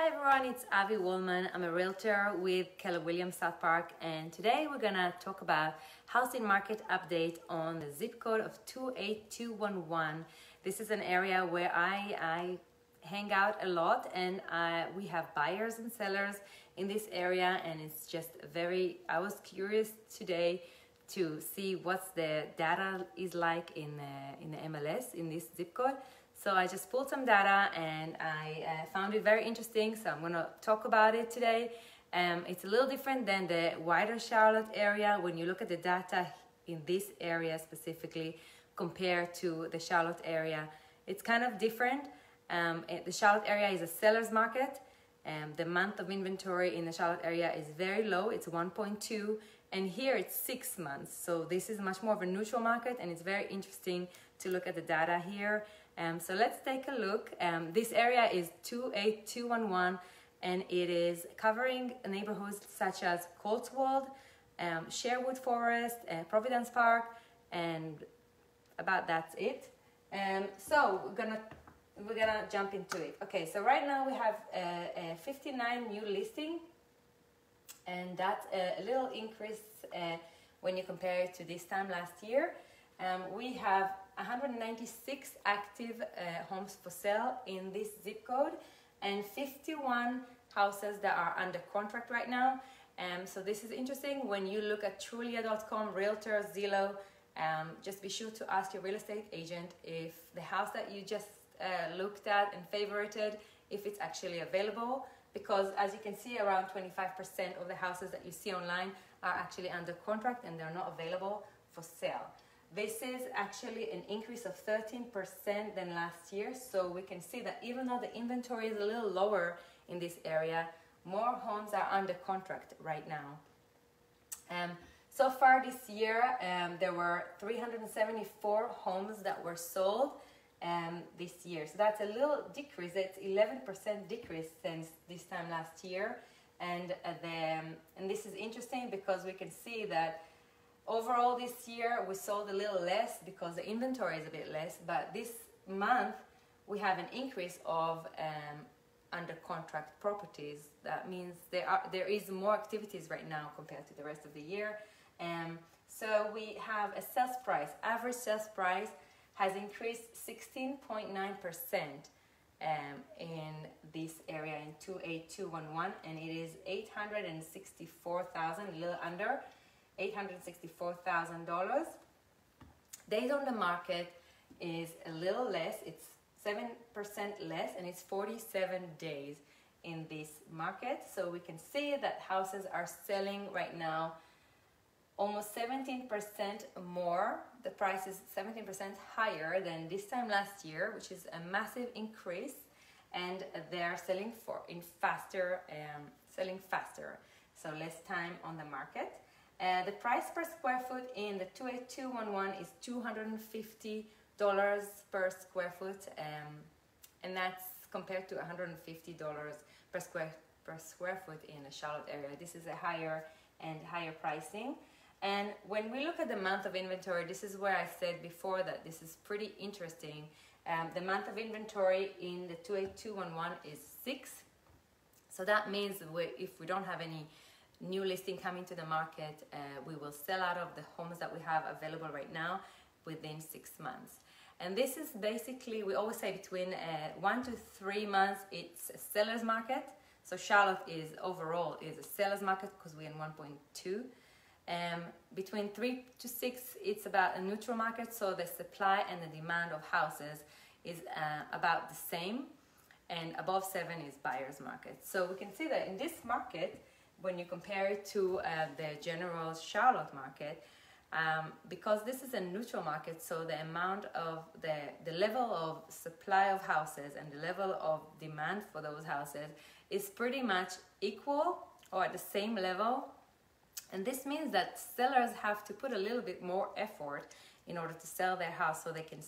Hi everyone, it's Avi Woolman. I'm a realtor with Keller Williams South Park, and today we're gonna talk about housing market update on the zip code of 28211. This is an area where I hang out a lot, and we have buyers and sellers in this area, and it's just I was curious today to see what's the data is like in the MLS in this zip code. So I just pulled some data and I found it very interesting, so I'm going to talk about it today. It's a little different than the wider Charlotte area when you look at the data in this area specifically compared to the Charlotte area. It's kind of different. The Charlotte area is a seller's market. The month of inventory in the Charlotte area is very low, it's 1.2, and here it's 6 months. So this is much more of a neutral market, and it's very interesting to look at the data here. So let's take a look. This area is 28211, and it is covering neighborhoods such as Cotswold, Sherwood Forest, Providence Park, and about that's it. So we're gonna jump into it. Okay, so right now we have a 59 new listing, and that's a little increase when you compare it to this time last year. We have 196 active homes for sale in this zip code, and 51 houses that are under contract right now. So this is interesting. When you look at Trulia.com, Realtor, Zillow, just be sure to ask your real estate agent if the house that you just looked at and favorited, if it's actually available, because as you can see, around 25% of the houses that you see online are actually under contract and they're not available for sale. This is actually an increase of 13% than last year, so we can see that even though the inventory is a little lower in this area, more homes are under contract right now. So far this year, there were 374 homes that were sold this year. So that's a little decrease. It's 11% decrease since this time last year. And this is interesting because we can see that overall this year we sold a little less because the inventory is a bit less, but this month we have an increase of under contract properties. That means there is more activities right now compared to the rest of the year. So we have a sales price. Average sales price has increased 16.9% in this area in 28211, and it is $864,000, a little under $864,000. Days on the market is a little less, it's 7% less, and it's 47 days in this market. So we can see that houses are selling right now almost 17% more. The price is 17% higher than this time last year, which is a massive increase, and they're selling faster, so less time on the market. The price per square foot in the 28211 is $250 per square foot, and that's compared to $150 per square foot in the Charlotte area. This is a higher pricing. And when we look at the month of inventory, this is where I said before that this is pretty interesting. The month of inventory in the 28211 is 6. So that means if we don't have any new listing coming to the market, we will sell out of the homes that we have available right now within 6 months. And this is basically, we always say between 1 to 3 months, it's a seller's market. So Charlotte overall is a seller's market because we're in 1.2. Between 3 to 6, it's about a neutral market, so the supply and the demand of houses is about the same, and above 7 is buyer's market. So we can see that in this market, when you compare it to the general Charlotte market, because this is a neutral market, so the amount of the level of supply of houses and the level of demand for those houses is pretty much equal or at the same level. And this means that sellers have to put a little bit more effort in order to sell their house, so they can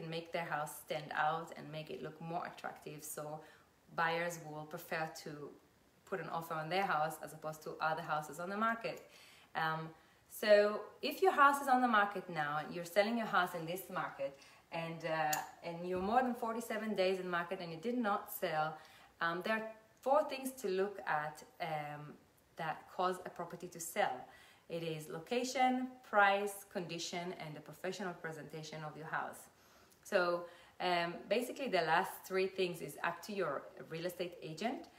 make their house stand out and make it look more attractive. So buyers will prefer to put an offer on their house as opposed to other houses on the market. So if your house is on the market now and you're selling your house in this market, and you're more than 47 days in market and you did not sell, there are 4 things to look at that cause a property to sell. It is location, price, condition, and the professional presentation of your house. So basically the last 3 things is up to your real estate agent.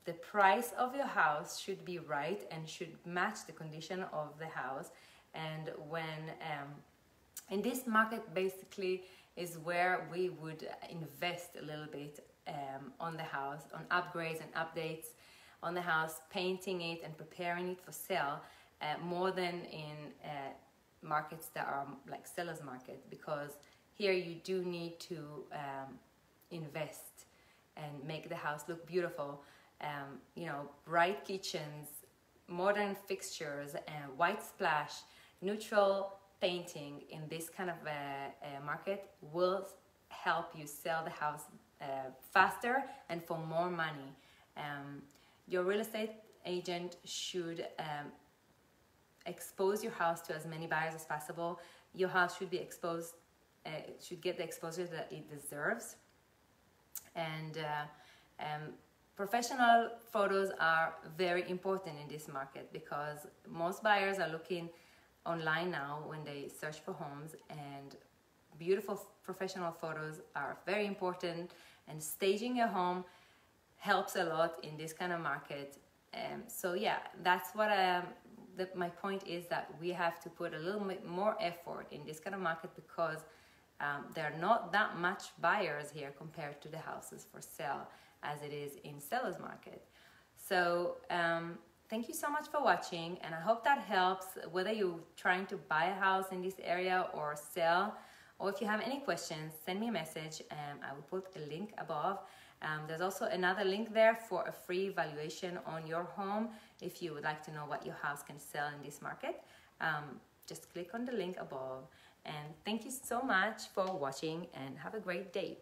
The price of your house should be right and should match the condition of the house. And when in this market basically is where we would invest a little bit on the house, on upgrades and updates on the house, painting it and preparing it for sale, more than in markets that are like sellers market, because here you do need to invest and make the house look beautiful. You know, bright kitchens, modern fixtures, white splash, neutral painting in this kind of market will help you sell the house faster and for more money. Your real estate agent should expose your house to as many buyers as possible. Your house should be exposed, should get the exposure that it deserves. And professional photos are very important in this market, because most buyers are looking online now when they search for homes, and beautiful professional photos are very important, and staging your home helps a lot in this kind of market. So yeah, that's what my point is, that we have to put a little bit more effort in this kind of market, because there are not that much buyers here compared to the houses for sale as it is in sellers market. So thank you so much for watching, and I hope that helps, whether you're trying to buy a house in this area or sell. Or if you have any questions, send me a message, and I will put a link above. There's also another link there for a free valuation on your home if you would like to know what your house can sell in this market. Just click on the link above. And thank you so much for watching, and have a great day.